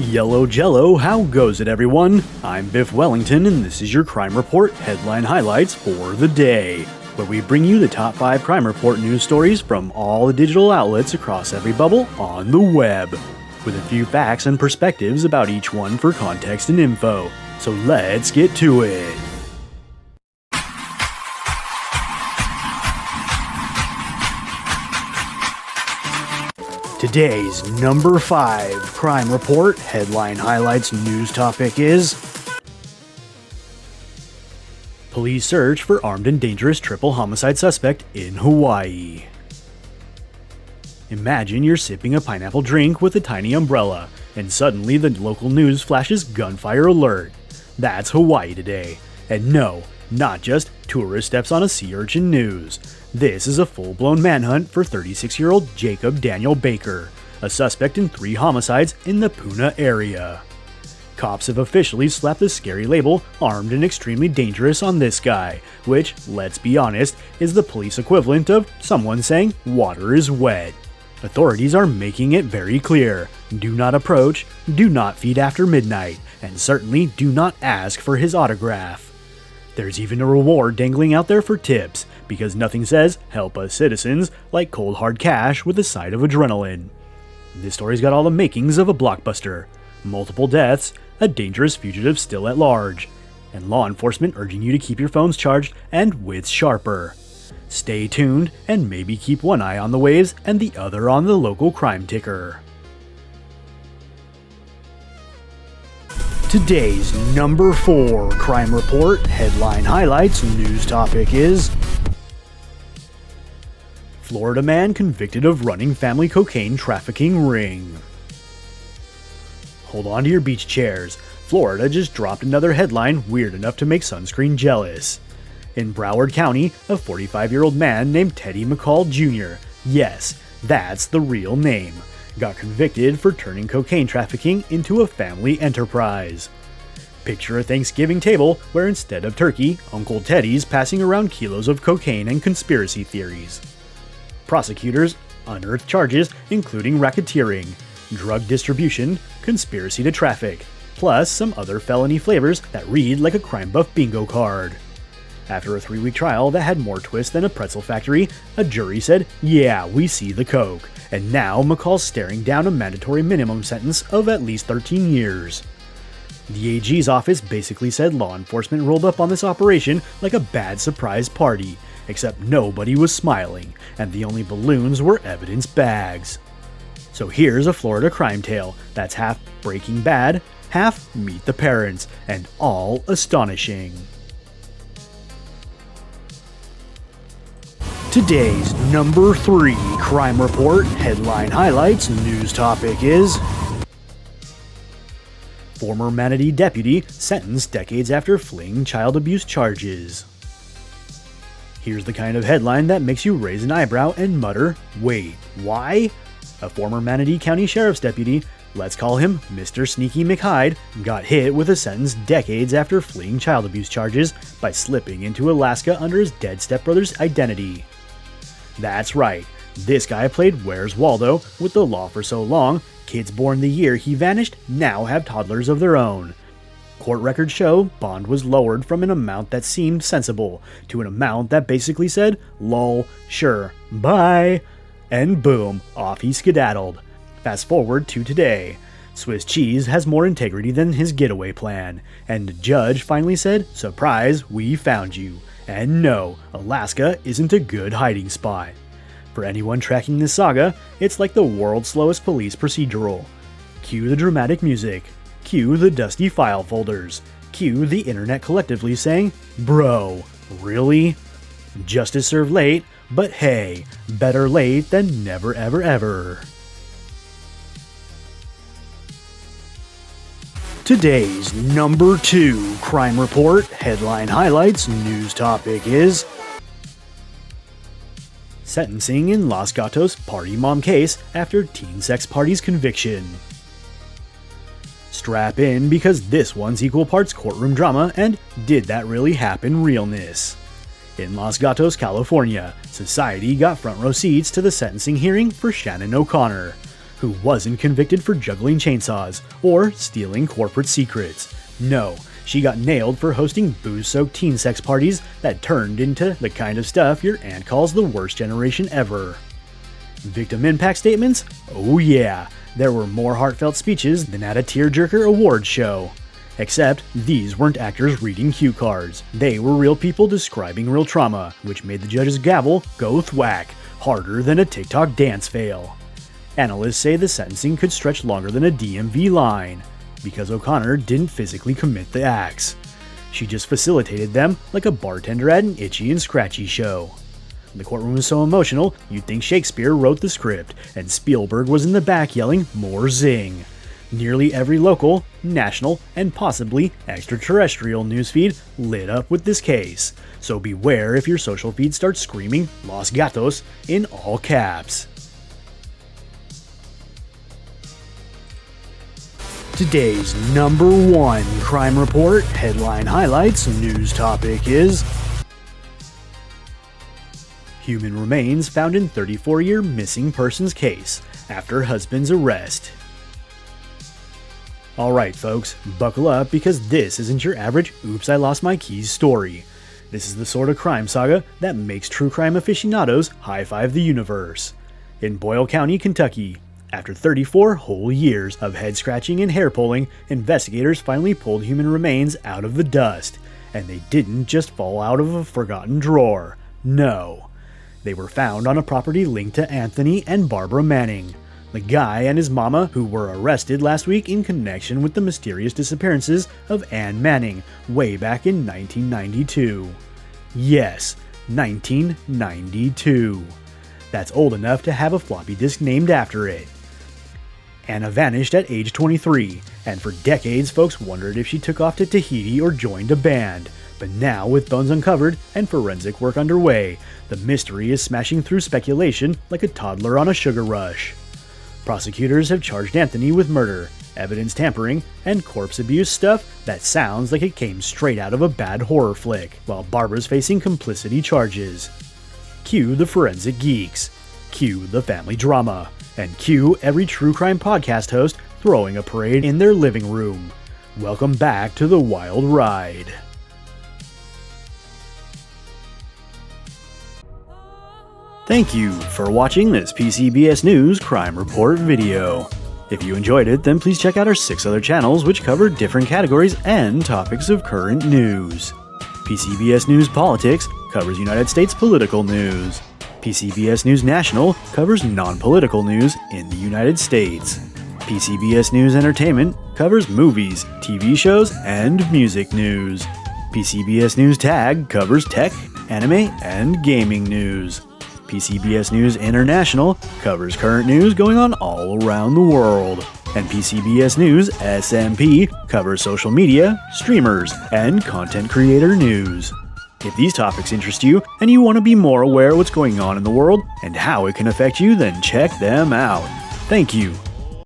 Yellow Jello, how goes it everyone? I'm Biff Wellington and this is your Crime Report headline highlights for the day, where we bring you the top 5 Crime Report news stories from all the digital outlets across every bubble on the web, with a few facts and perspectives about each one for context and info. So let's get to it. Today's number 5 Crime Report headline highlights news topic is Police search for armed and dangerous triple homicide suspect in Hawaii. Imagine you're sipping a pineapple drink with a tiny umbrella, and suddenly the local news flashes gunfire alert. That's Hawaii today. And no, not just tourist steps on a sea urchin news. This is a full-blown manhunt for 36-year-old Jacob Daniel Baker, a suspect in 3 homicides in the Puna area. Cops have officially slapped the scary label armed and extremely dangerous on this guy, which, let's be honest, is the police equivalent of someone saying water is wet. Authorities are making it very clear: do not approach, do not feed after midnight, and certainly do not ask for his autograph. There's even a reward dangling out there for tips, because nothing says help us citizens like cold hard cash with a side of adrenaline. This story's got all the makings of a blockbuster: multiple deaths, a dangerous fugitive still at large, and law enforcement urging you to keep your phones charged and wits sharper. Stay tuned and maybe keep one eye on the waves and the other on the local crime ticker. Today's number 4 Crime Report headline highlights news topic is Florida man convicted of running family cocaine trafficking ring. Hold on to your beach chairs. Florida just dropped another headline weird enough to make sunscreen jealous. In Broward County, a 45-year-old man named Teddy McCall Jr., yes, that's the real name, got convicted for turning cocaine trafficking into a family enterprise. Picture a Thanksgiving table where instead of turkey, Uncle Teddy's passing around kilos of cocaine and conspiracy theories. Prosecutors unearthed charges including racketeering, drug distribution, conspiracy to traffic, plus some other felony flavors that read like a crime buff bingo card. After a 3-week trial that had more twists than a pretzel factory, a jury said, yeah, we see the coke, and now McCall's staring down a mandatory minimum sentence of at least 13 years. The AG's office basically said law enforcement rolled up on this operation like a bad surprise party, except nobody was smiling, and the only balloons were evidence bags. So here's a Florida crime tale that's half Breaking Bad, half Meet the Parents, and all astonishing. Today's number 3 Crime Report headline highlights news topic is Former Manatee deputy sentenced decades after fleeing child abuse charges. Here's the kind of headline that makes you raise an eyebrow and mutter, wait, why? A former Manatee County Sheriff's deputy, let's call him Mr. Sneaky McHyde, got hit with a sentence decades after fleeing child abuse charges by slipping into Alaska under his dead stepbrother's identity. That's right, this guy played Where's Waldo with the law for so long, kids born the year he vanished now have toddlers of their own. Court records show bond was lowered from an amount that seemed sensible to an amount that basically said, lol, sure, bye, and boom, off he skedaddled. Fast forward to today. Swiss cheese has more integrity than his getaway plan, and the judge finally said, surprise, we found you. And no, Alaska isn't a good hiding spot. For anyone tracking this saga, it's like the world's slowest police procedural. Cue the dramatic music. Cue the dusty file folders. Cue the internet collectively saying, bro, really? Justice served late, but hey, better late than never ever ever. Today's number 2 Crime Report headline highlights news topic is Sentencing in Los Gatos party mom case after teen sex party's conviction. Strap in because this one's equal parts courtroom drama and did that really happen realness. In Los Gatos, California, society got front row seats to the sentencing hearing for Shannon O'Connor, who wasn't convicted for juggling chainsaws or stealing corporate secrets. No, she got nailed for hosting booze-soaked teen sex parties that turned into the kind of stuff your aunt calls the worst generation ever. Victim impact statements? Oh yeah, there were more heartfelt speeches than at a tearjerker awards show. Except, these weren't actors reading cue cards. They were real people describing real trauma, which made the judge's gavel go thwack, harder than a TikTok dance fail. Analysts say the sentencing could stretch longer than a DMV line, because O'Connor didn't physically commit the acts. She just facilitated them like a bartender at an Itchy and Scratchy show. The courtroom was so emotional, you'd think Shakespeare wrote the script, and Spielberg was in the back yelling, "More zing!" Nearly every local, national, and possibly extraterrestrial newsfeed lit up with this case, so beware if your social feed starts screaming "Los Gatos" in all caps. Today's #1 crime report headline highlights news topic is human remains found in 34-year missing persons case after husband's arrest. Alright folks, buckle up because this isn't your average "oops I lost my keys" story. This is the sort of crime saga that makes true crime aficionados high-five the universe. In Boyle County, Kentucky, after 34 whole years of head-scratching and hair-pulling, investigators finally pulled human remains out of the dust. And they didn't just fall out of a forgotten drawer. No. They were found on a property linked to Anthony and Barbara Manning, the guy and his mama who were arrested last week in connection with the mysterious disappearances of Ann Manning way back in 1992. Yes, 1992. That's old enough to have a floppy disk named after it. Anna vanished at age 23, and for decades folks wondered if she took off to Tahiti or joined a band. But now, with bones uncovered and forensic work underway, the mystery is smashing through speculation like a toddler on a sugar rush. Prosecutors have charged Anthony with murder, evidence tampering, and corpse abuse stuff that sounds like it came straight out of a bad horror flick, while Barbara's facing complicity charges. Cue the forensic geeks, cue the family drama, and cue every true crime podcast host throwing a parade in their living room. Welcome back to the wild ride. Thank you for watching this PCBS News Crime Report video. If you enjoyed it, then please check out our 6 other channels which cover different categories and topics of current news. PCBS News Politics covers United States political news. PCBS News National covers non-political news in the United States. PCBS News Entertainment covers movies, TV shows, and music news. PCBS News Tag covers tech, anime, and gaming news. PCBS News International covers current news going on all around the world. And PCBS News SMP covers social media, streamers, and content creator news. If these topics interest you and you want to be more aware of what's going on in the world and how it can affect you, then check them out. Thank you.